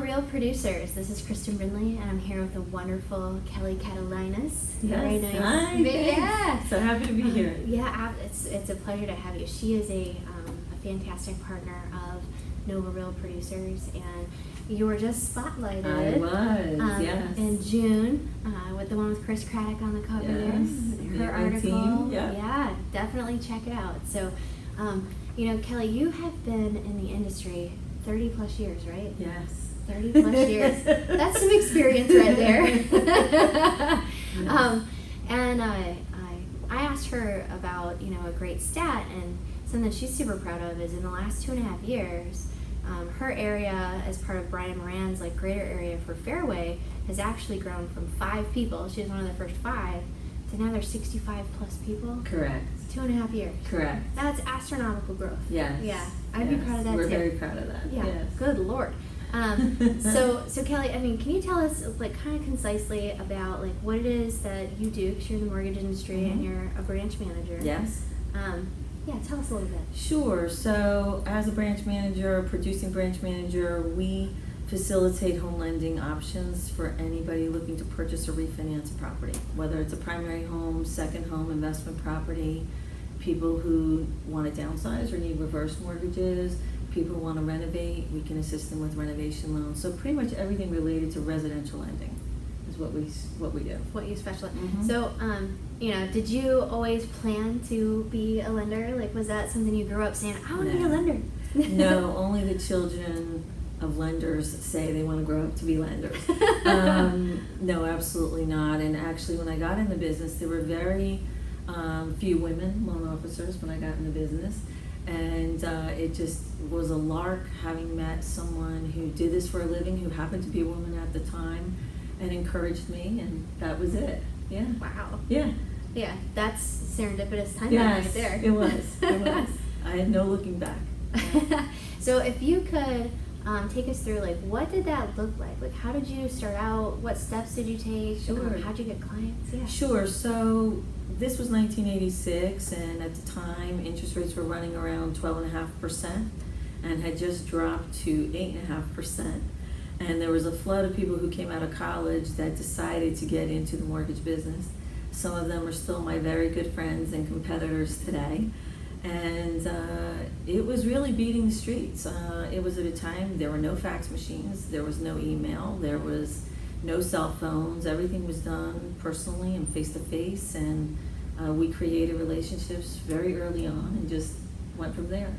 Nova Real Producers. This is Kristen Brindley, and I'm here with the wonderful Kelly Katalinas. Very nice. Hi, yeah. So happy to be here. Yeah, it's a pleasure to have you. She is a fantastic partner of Nova Real Producers, and you were just spotlighted. I was, yes. In June with the one with Chris Craddock on the cover there. Her article. Team, yeah. Yeah, definitely check it out. So, Kelly, you have been in the industry 30 plus years, right? Yes. 30 plus years. That's some experience right there. Yes. And I asked her about, a great stat, and something that she's super proud of is in the last 2.5 years, her area as part of Brian Moran's greater area for Fairway has actually grown from 5 people. She was one of the first 5 to now there's 65 plus people. Correct. 2.5 years. Correct. That's astronomical growth. Yes. Yeah, I'd be proud of that We're too. very proud of that. Yeah. Yes. Good Lord. So Kelly, can you tell us kind of concisely about what it is that you do? Because you're in the mortgage industry and you're a branch manager. Yes. Yeah, tell us a little bit. Sure. So as a branch manager, producing branch manager, we facilitate home lending options for anybody looking to purchase or refinance a property, whether it's a primary home, second home, investment property, people who want to downsize or need reverse mortgages, people who want to renovate, we can assist them with renovation loans. So pretty much everything related to residential lending is what we do. What you specialize. Mm-hmm. So, did you always plan to be a lender? Was that something you grew up saying, I want to be a lender? No, only the children of lenders say they want to grow up to be lenders. No, absolutely not. And actually, when I got in the business, there were very few women loan officers when I got in the business. And it just was a lark having met someone who did this for a living, who happened to be a woman at the time, and encouraged me, and that was it. Yeah. Wow. Yeah. Yeah, that's serendipitous timing Yes, right there. it was. It was. I had no looking back. Yeah. So if you could take us through, what did that look like? How did you start out? What steps did you take? Sure. How'd you get clients? Yeah. Sure. So this was 1986, and at the time, interest rates were running around 12.5% and had just dropped to 8.5%. And there was a flood of people who came out of college that decided to get into the mortgage business. Some of them are still my very good friends and competitors today. And it was really beating the streets. It was at a time there were no fax machines, there was no email, there was no cell phones. Everything was done personally and face-to-face, and we created relationships very early on and just went from there.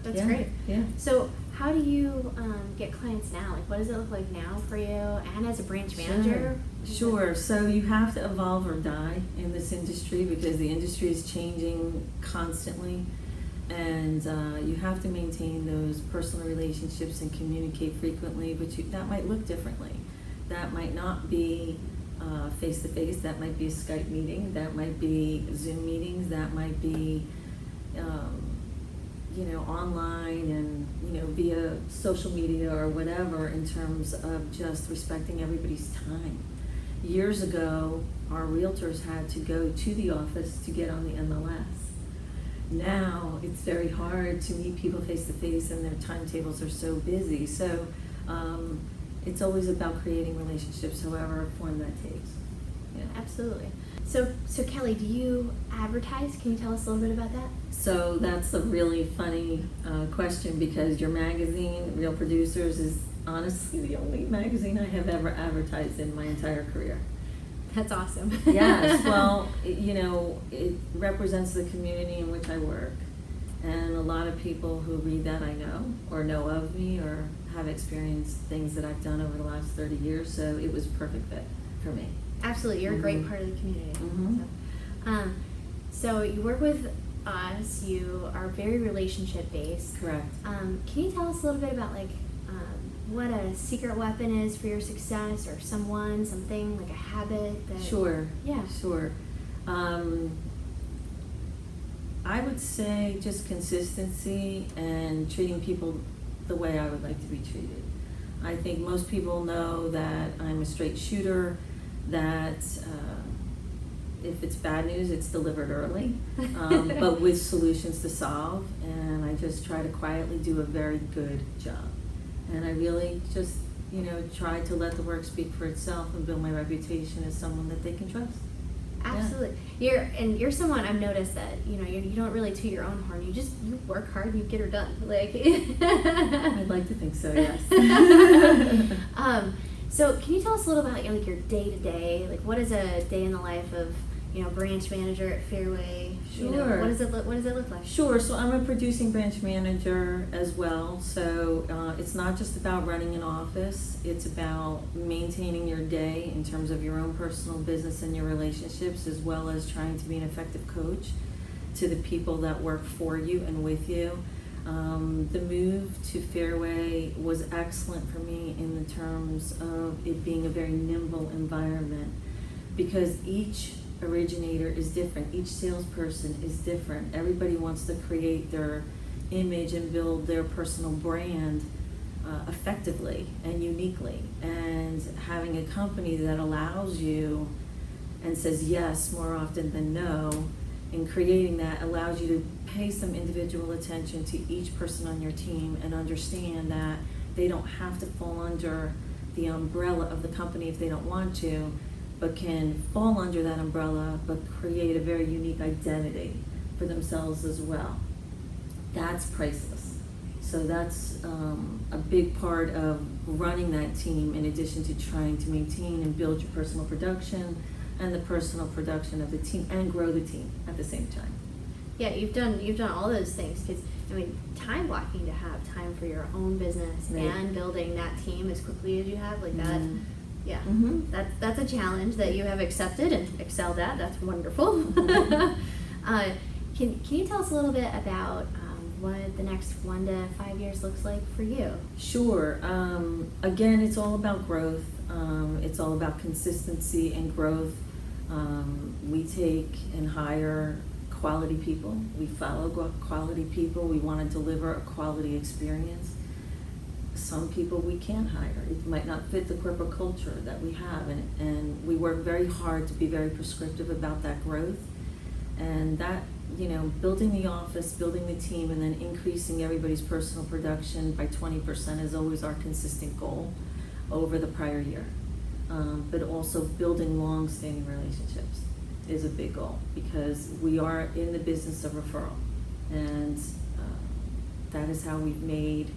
That's great. Yeah. So how do you get clients now? What does it look like now for you and as a branch manager? Sure. So you have to evolve or die in this industry because the industry is changing constantly, and you have to maintain those personal relationships and communicate frequently, but that might look differently. That might not be face-to-face, that might be a Skype meeting, that might be Zoom meetings, that might be online and via social media or whatever, in terms of just respecting everybody's time. Years ago, our realtors had to go to the office to get on the MLS. Now it's very hard to meet people face-to-face, and their timetables are so busy. So it's always about creating relationships, however form that takes. Yeah. Absolutely. So Kelly, do you advertise? Can you tell us a little bit about that? So that's a really funny question, because your magazine, Real Producers, is honestly the only magazine I have ever advertised in my entire career. That's awesome. Yes, well, it represents the community in which I work, and a lot of people who read that I know, or know of me, or have experienced things that I've done over the last 30 years, so it was a perfect fit for me. Absolutely, you're a great part of the community. Mm-hmm. So you work with us, you are very relationship based. Correct. Can you tell us a little bit about what a secret weapon is for your success, or something like a habit that? Sure. Yeah. Sure. I would say just consistency and treating people the way I would like to be treated. I think most people know that I'm a straight shooter, that if it's bad news, it's delivered early, but with solutions to solve, and I just try to quietly do a very good job. And I really just try to let the work speak for itself and build my reputation as someone that they can trust. Absolutely. You're someone I've noticed that, you don't really toot your own horn. You work hard and you get her done. Like I'd like to think so, yes. So can you tell us a little about your day to day? Like, what is a day in the life of, branch manager at Fairway? Sure. What does it look like? Sure. So I'm a producing branch manager as well. So it's not just about running an office. It's about maintaining your day in terms of your own personal business and your relationships, as well as trying to be an effective coach to the people that work for you and with you. The move to Fairway was excellent for me in the terms of it being a very nimble environment, because each originator is different. Each salesperson is different. Everybody wants to create their image and build their personal brand effectively and uniquely. And having a company that allows you and says yes more often than no, and creating that allows you to pay some individual attention to each person on your team and understand that they don't have to fall under the umbrella of the company if they don't want to, but can fall under that umbrella but create a very unique identity for themselves as well. That's priceless. So that's a big part of running that team, in addition to trying to maintain and build your personal production and the personal production of the team, and grow the team at the same time. Yeah, you've done all those things, because time blocking to have time for your own business, right, and building that team as quickly as you have, like that. Mm-hmm. Yeah, mm-hmm. That's a challenge that you have accepted and excelled at. That's wonderful. Mm-hmm. Can you tell us a little bit about what the next 1 to 5 years looks like for you? Sure. Again, it's all about growth. It's all about consistency and growth. We take and hire quality people. We follow quality people. We want to deliver a quality experience. Some people we can't hire. It might not fit the corporate culture that we have, and we work very hard to be very prescriptive about that growth. And that, building the office, building the team, and then increasing everybody's personal production by 20% is always our consistent goal over the prior year. But also building long-standing relationships is a big goal, because we are in the business of referral, and that is how we've made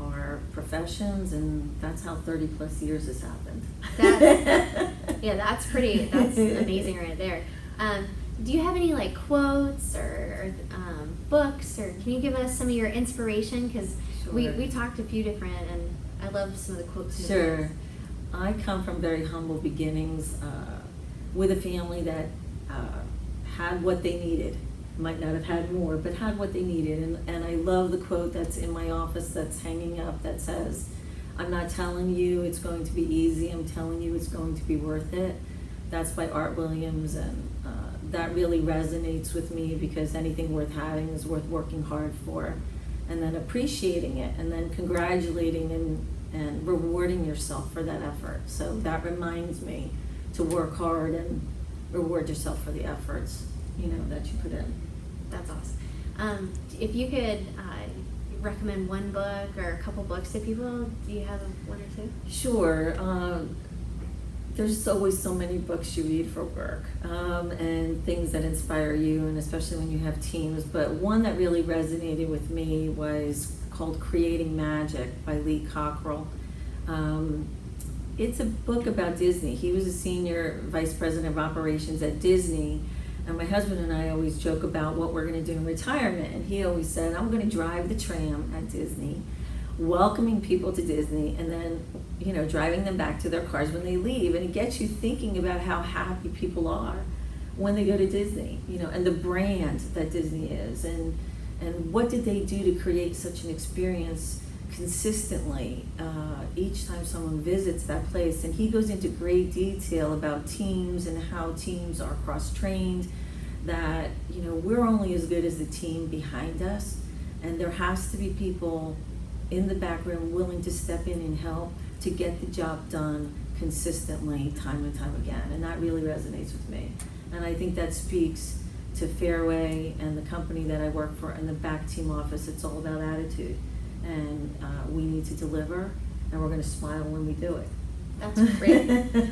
our professions, and that's how 30 plus years has happened. That's amazing right there. Do you have any quotes or books, or can you give us some of your inspiration? Because Sure. we talked a few different, and I love some of the quotes. Sure. I come from very humble beginnings with a family that had what they needed. Might not have had more, but had what they needed. And I love the quote that's in my office that's hanging up that says, "I'm not telling you it's going to be easy, I'm telling you it's going to be worth it." That's by Art Williams, and that really resonates with me, because anything worth having is worth working hard for, and then appreciating it, and then congratulating and rewarding yourself for that effort. So that reminds me to work hard and reward yourself for the efforts that you put in. That's awesome. If you could recommend one book or a couple books to people, do you have one or two? Sure. There's always so many books you read for work, and things that inspire you, and especially when you have teams. But one that really resonated with me was called Creating Magic by Lee Cockrell. It's a book about Disney. He was a senior vice president of operations at Disney, and my husband and I always joke about what we're going to do in retirement. And he always said, "I'm going to drive the tram at Disney, welcoming people to Disney, and then driving them back to their cars when they leave." And it gets you thinking about how happy people are when they go to Disney, and the brand that Disney is, and what did they do to create such an experience consistently each time someone visits that place. And he goes into great detail about teams and how teams are cross-trained, that we're only as good as the team behind us, and there has to be people in the background willing to step in and help to get the job done consistently, time and time again. And that really resonates with me, and I think that speaks to Fairway and the company that I work for and the back team office. It's all about attitude, and we need to deliver, and we're going to smile when we do it. That's great.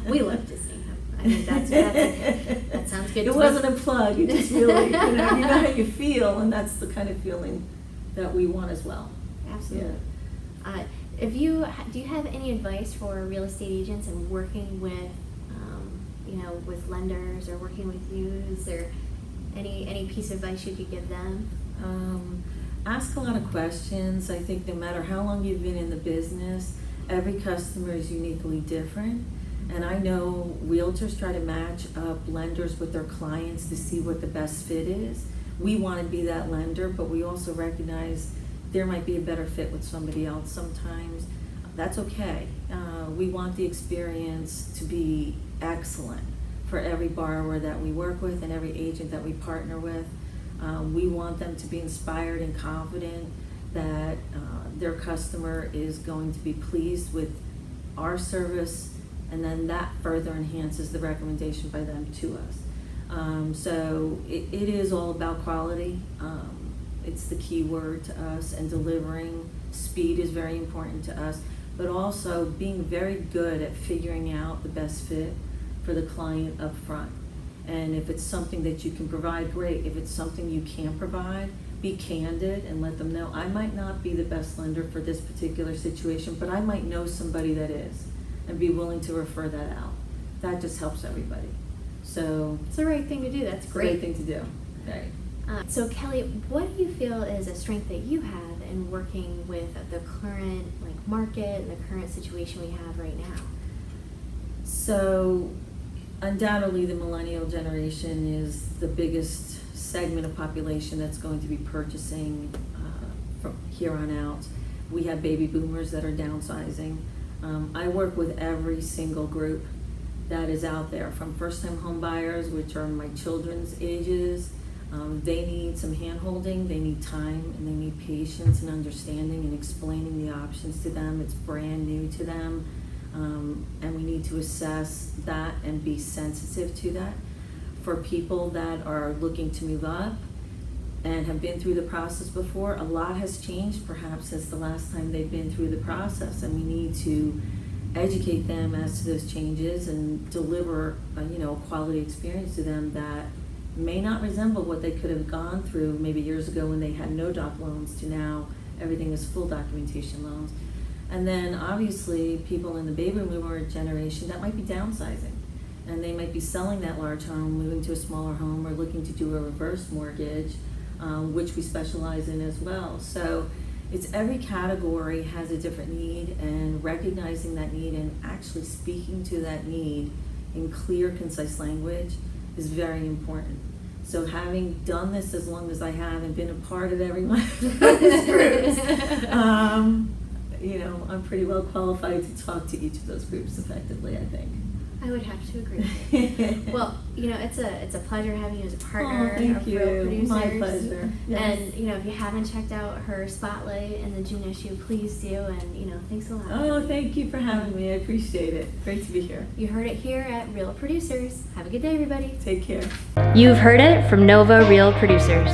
We love Disney. I mean, that sounds good. It wasn't a plug. You just really, you know how you feel, and that's the kind of feeling that we want as well. Absolutely. Yeah. Do you have any advice for real estate agents and working with, with lenders or working with you? Is there any piece of advice you could give them? Ask a lot of questions. I think no matter how long you've been in the business, every customer is uniquely different. And I know realtors try to match up lenders with their clients to see what the best fit is. We want to be that lender, but we also recognize there might be a better fit with somebody else sometimes. That's okay. We want the experience to be excellent for every borrower that we work with and every agent that we partner with. We want them to be inspired and confident that their customer is going to be pleased with our service, and then that further enhances the recommendation by them to us. So it is all about quality. It's the key word to us, and delivering. Speed is very important to us, but also being very good at figuring out the best fit for the client up front. And if it's something that you can provide, great. If it's something you can't provide, be candid and let them know, I might not be the best lender for this particular situation, but I might know somebody that is, and be willing to refer that out. That just helps everybody. So it's the right thing to do. That's great. It's the right thing to do. Right. So Kelly, what do you feel is a strength that you have in working with the current market and the current situation we have right now? So undoubtedly the millennial generation is the biggest segment of population that's going to be purchasing from here on out. We have baby boomers that are downsizing. I work with every single group that is out there, from first-time home buyers, which are my children's ages. They need some hand-holding, they need time, and they need patience and understanding and explaining the options to them. It's brand new to them, and we need to assess that and be sensitive to that. For people that are looking to move up and have been through the process before, a lot has changed perhaps since the last time they've been through the process, and we need to educate them as to those changes and deliver a quality experience to them that may not resemble what they could have gone through maybe years ago when they had no doc loans to now everything is full documentation loans. And then obviously people in the baby boomer generation that might be downsizing, and they might be selling that large home, moving to a smaller home, or looking to do a reverse mortgage, which we specialize in as well. So it's every category has a different need, and recognizing that need and actually speaking to that need in clear, concise language is very important. So having done this as long as I have and been a part of every one of those groups, I'm pretty well qualified to talk to each of those groups effectively, I think. I would have to agree with you. Well, it's a pleasure having you as a partner of Real Producers. My pleasure. Yes. And if you haven't checked out her spotlight in the June issue, please do. And thanks a lot. Oh, thank you for having me. I appreciate it. Great to be here. You heard it here at Real Producers. Have a good day, everybody. Take care. You've heard it from Nova Real Producers.